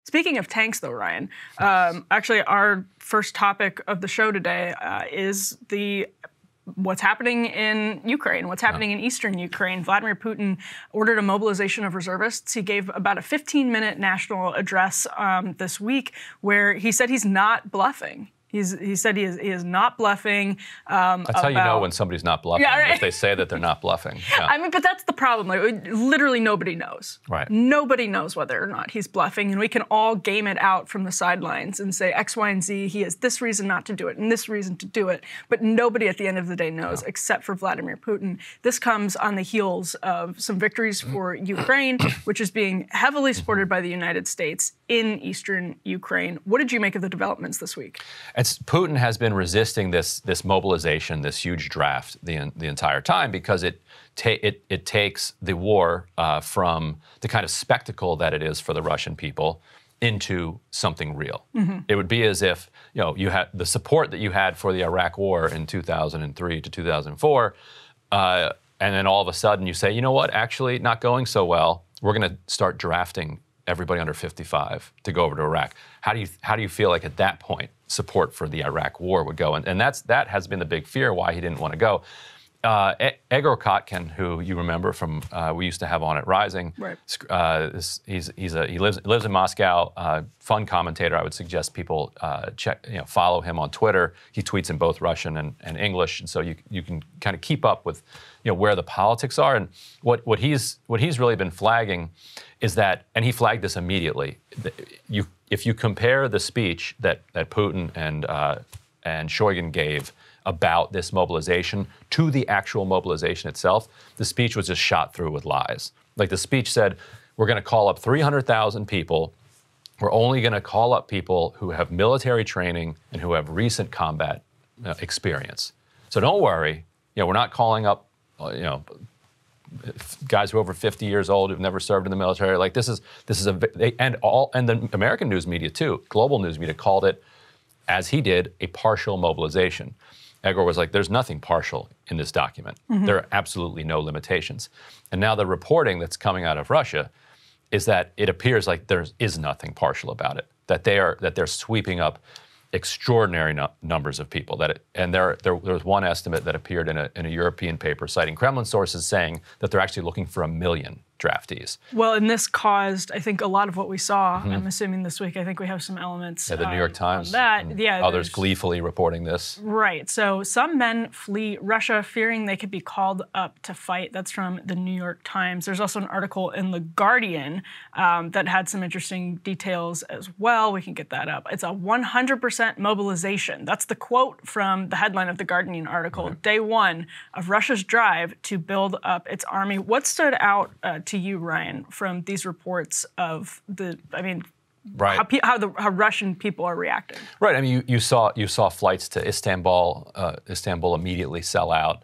Speaking of tanks, though, Ryan, actually our first topic of the show today is what's happening in Ukraine, what's happening in eastern Ukraine. Vladimir Putin ordered a mobilization of reservists. He gave about a 15-minute national address this week where he said he's not bluffing. He said he is not bluffing. That's how you know when somebody's not bluffing, if they say that they're not bluffing. Yeah. I mean, but that's the problem. Like, literally nobody knows. Right. Nobody knows whether or not he's bluffing, and we can all game it out from the sidelines and say X, Y, and Z, he has this reason not to do it and this reason to do it, but nobody at the end of the day knows except for Vladimir Putin. This comes on the heels of some victories for Ukraine, which is being heavily supported by the United States in eastern Ukraine. What did you make of the developments this week? Putin has been resisting this mobilization, this huge draft, the entire time because it takes the war from the kind of spectacle that it is for the Russian people into something real. Mm-hmm. It would be as if you had the support that you had for the Iraq War in 2003 to 2004, and then all of a sudden you say, you know what, actually not going so well. We're going to start drafting everybody under 55 to go over to Iraq. How do you feel like at that point support for the Iraq War would go? And that has been the big fear why he didn't want to go. Egor Kotkin, who you remember from we used to have on at Rising, right. He lives in Moscow. Fun commentator. I would suggest people follow him on Twitter. He tweets in both Russian and English, and so you can kind of keep up with where the politics are. And what he's really been flagging is that, and he flagged this immediately. If you compare the speech that Putin and Shoigu gave about this mobilization to the actual mobilization itself, the speech was just shot through with lies. Like the speech said, we're going to call up 300,000 people. We're only going to call up people who have military training and who have recent combat experience. So don't worry, we're not calling up, guys who are over 50 years old who've never served in the military. Like this is and the American news media too, global news media called it, as he did, a partial mobilization. Egor was like, there's nothing partial in this document. Mm-hmm. There are absolutely no limitations. And now the reporting that's coming out of Russia is that it appears like there is nothing partial about it, that they're sweeping up extraordinary numbers of people. There was one estimate that appeared in a European paper citing Kremlin sources saying that they're actually looking for 1 million draftees. Well, and this caused, I think, a lot of what we saw. Mm-hmm. I'm assuming this week. I think we have some elements. Yeah, the New York Times. That, others gleefully reporting this. Right. So some men flee Russia, fearing they could be called up to fight. That's from the New York Times. There's also an article in The Guardian that had some interesting details as well. We can get that up. It's a 100% mobilization. That's the quote from the headline of the Guardian article. Mm-hmm. Day one of Russia's drive to build up its army. What stood out to you, Ryan, from these reports of right. how Russian people are reacting? Right. I mean, you saw flights to Istanbul immediately sell out.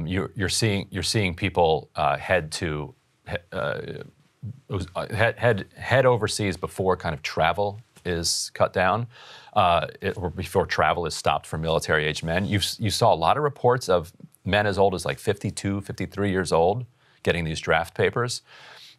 You're seeing people head overseas before kind of travel is cut down, or before travel is stopped for military-aged men. You saw a lot of reports of men as old as like 52, 53 years old getting these draft papers.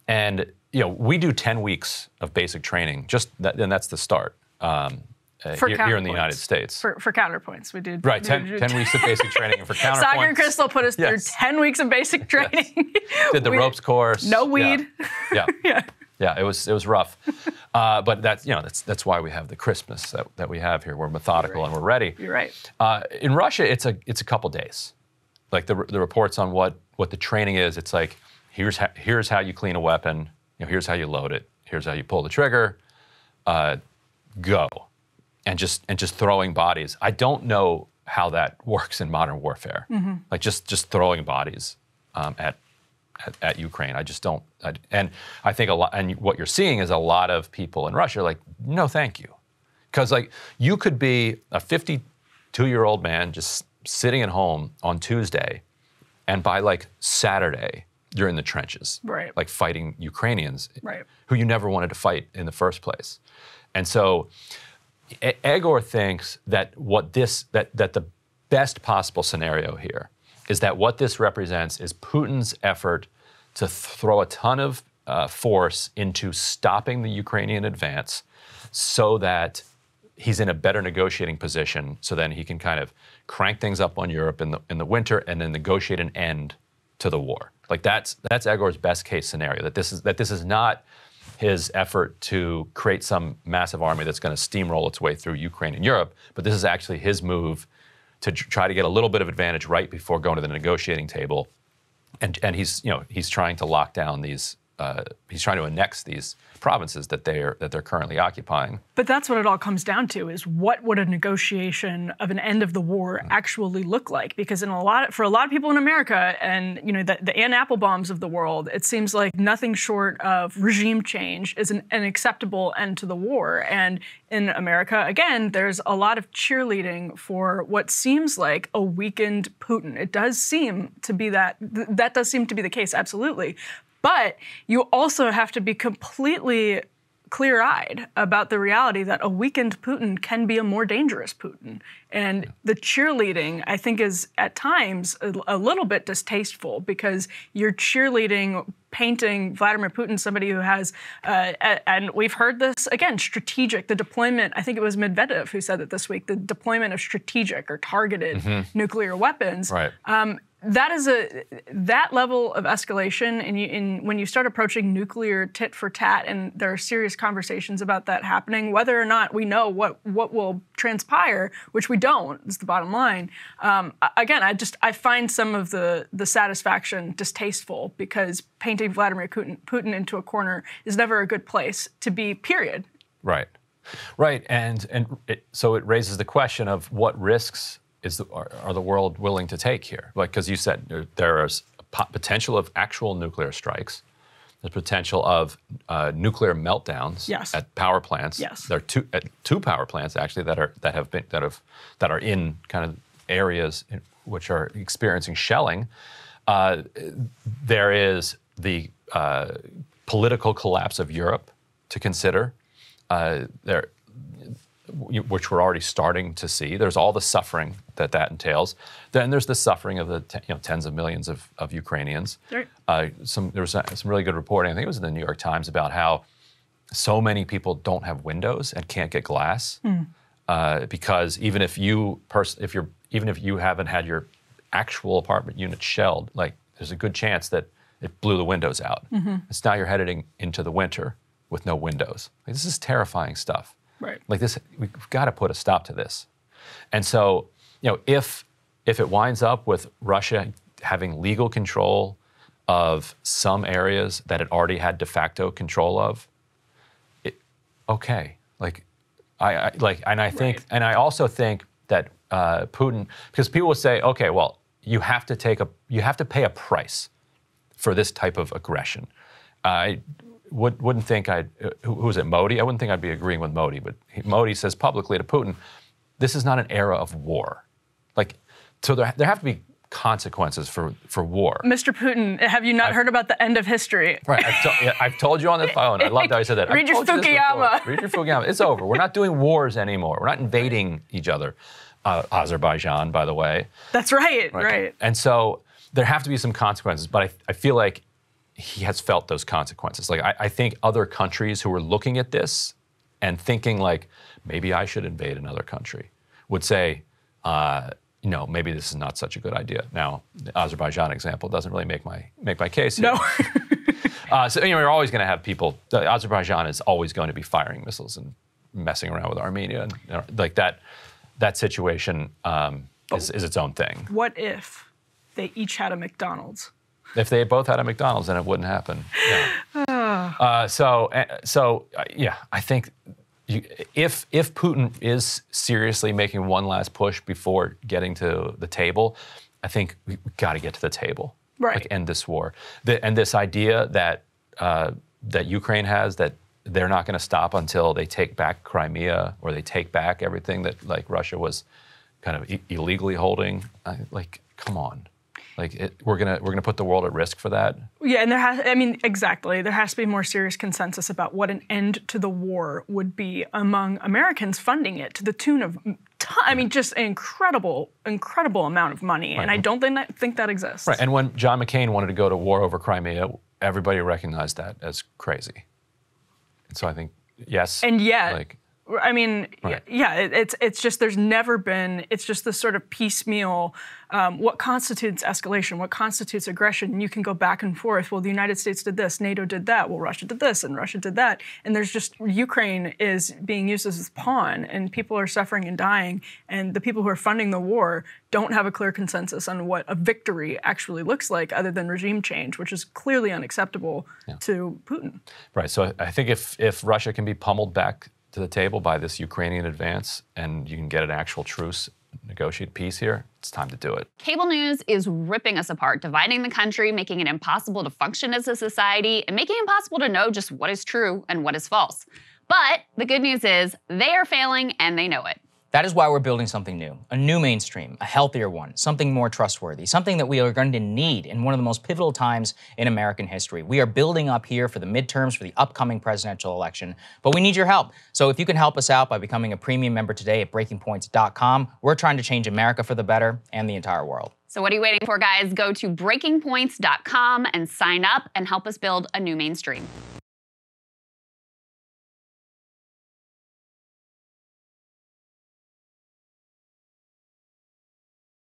And, we do 10 weeks of basic training, and that's the start here in the United States. For CounterPoints, we did. Right, 10 weeks of basic training. And for CounterPoints. Soccer and Crystal put us through 10 weeks of basic training. Yes. Did the ropes course. No weed. Yeah. Yeah, it was rough. But that's why we have the crispness that we have here. We're methodical and we're ready. You're right. In Russia, it's a couple days. Like the reports on what the training is, it's like, here's how you clean a weapon, here's how you load it, here's how you pull the trigger, go, and just throwing bodies. I don't know how that works in modern warfare. Mm-hmm. Like just throwing bodies at Ukraine. I just don't. And I think a lot. And what you're seeing is a lot of people in Russia are like, no, thank you, because like you could be a 52-year-old man just sitting at home on Tuesday, and by like Saturday, you're in the trenches, right? Like fighting Ukrainians, right, who you never wanted to fight in the first place. And so Egor thinks that that the best possible scenario here is that what this represents is Putin's effort to throw a ton of force into stopping the Ukrainian advance so that he's in a better negotiating position, so then he can kind of crank things up on Europe in the winter and then negotiate an end to the war. Like that's Egor's best case scenario, that this is not his effort to create some massive army that's going to steamroll its way through Ukraine and Europe, but this is actually his move to try to get a little bit of advantage right before going to the negotiating table. And he's trying to lock down these. He's trying to annex these provinces that they're currently occupying. But that's what it all comes down to: is what would a negotiation of an end of the war actually look like? Because for a lot of people in America, and the Ann Applebaums of the world, it seems like nothing short of regime change is an acceptable end to the war. And in America, again, there's a lot of cheerleading for what seems like a weakened Putin. It does seem to be that does seem to be the case, absolutely. But you also have to be completely clear-eyed about the reality that a weakened Putin can be a more dangerous Putin. And the cheerleading, I think, is at times a little bit distasteful, because you're cheerleading, painting Vladimir Putin somebody who has, and we've heard this, again, strategic, the deployment, I think it was Medvedev who said it this week, the deployment of strategic or targeted nuclear weapons. Right. That level of escalation, and when you start approaching nuclear tit for tat, and there are serious conversations about that happening, whether or not we know what will transpire, which we don't, is the bottom line. Again, I find some of the satisfaction distasteful, because painting Vladimir Putin into a corner is never a good place to be. Period. Right, and so it raises the question of what risks are the world willing to take here? Like, because you said there is potential of actual nuclear strikes. There's potential of nuclear meltdowns at power plants. Yes. There are two power plants actually that are in kind of areas which are experiencing shelling. There is the political collapse of Europe to consider. Which we're already starting to see. There's all the suffering that entails. Then there's the suffering of the tens of millions of Ukrainians. Right. There was some really good reporting, I think it was in the New York Times, about how so many people don't have windows and can't get glass because even if you haven't had your actual apartment unit shelled, like, there's a good chance that it blew the windows out. It's now you're heading into the winter with no windows. Like, this is terrifying stuff. Right. Like this, we've got to put a stop to this. And so, if it winds up with Russia having legal control of some areas that it already had de facto control of, okay. And I also think that Putin, because people will say, okay, well, you have to pay a price for this type of aggression. Wouldn't think who was it, Modi? I wouldn't think I'd be agreeing with Modi, but Modi says publicly to Putin, this is not an era of war. Like, so there have to be consequences for war. Mr. Putin, have you not heard about the end of history? Right, I've told you on the phone. I love that I said that. Read your Fukuyama. Read your Fukuyama. It's over. We're not doing wars anymore. We're not invading each other. Azerbaijan, by the way. That's right. And so there have to be some consequences, but I feel like he has felt those consequences. Like, I think other countries who are looking at this and thinking like, maybe I should invade another country, would say, maybe this is not such a good idea. Now, the Azerbaijan example doesn't really make my case here. No. So you're always going to have people. Azerbaijan is always going to be firing missiles and messing around with Armenia, and like that. That situation is its own thing. What if they each had a McDonald's? If they both had a McDonald's, then it wouldn't happen. Yeah. I think if Putin is seriously making one last push before getting to the table, I think we've got to get to the table. Right. Like, end this war. And this idea that Ukraine has, that they're not going to stop until they take back Crimea, or they take back everything that, like, Russia was kind of illegally holding. Come on. We're gonna put the world at risk for that. Yeah, and exactly. There has to be more serious consensus about what an end to the war would be among Americans funding it to the tune of, just an incredible amount of money. Right. And I don't think that exists. Right. And when John McCain wanted to go to war over Crimea, everybody recognized that as crazy. And so I think, yes. And yet, like, I mean, right. yeah, it's just there's never been, it's just this sort of piecemeal, what constitutes escalation, what constitutes aggression, and you can go back and forth. Well, the United States did this, NATO did that, well, Russia did this, and Russia did that. And there's just, Ukraine is being used as a pawn, and people are suffering and dying, and the people who are funding the war don't have a clear consensus on what a victory actually looks like other than regime change, which is clearly unacceptable to Putin. Right, so I think if Russia can be pummeled back to the table by this Ukrainian advance, and you can get an actual truce, negotiate peace here, it's time to do it. Cable news is ripping us apart, dividing the country, making it impossible to function as a society, and making it impossible to know just what is true and what is false. But the good news is they are failing and they know it. That is why we're building something new, a new mainstream, a healthier one, something more trustworthy, something that we are going to need in one of the most pivotal times in American history. We are building up here for the midterms, for the upcoming presidential election, but we need your help. So if you can help us out by becoming a premium member today at breakingpoints.com, we're trying to change America for the better and the entire world. So what are you waiting for, guys? Go to breakingpoints.com and sign up and help us build a new mainstream.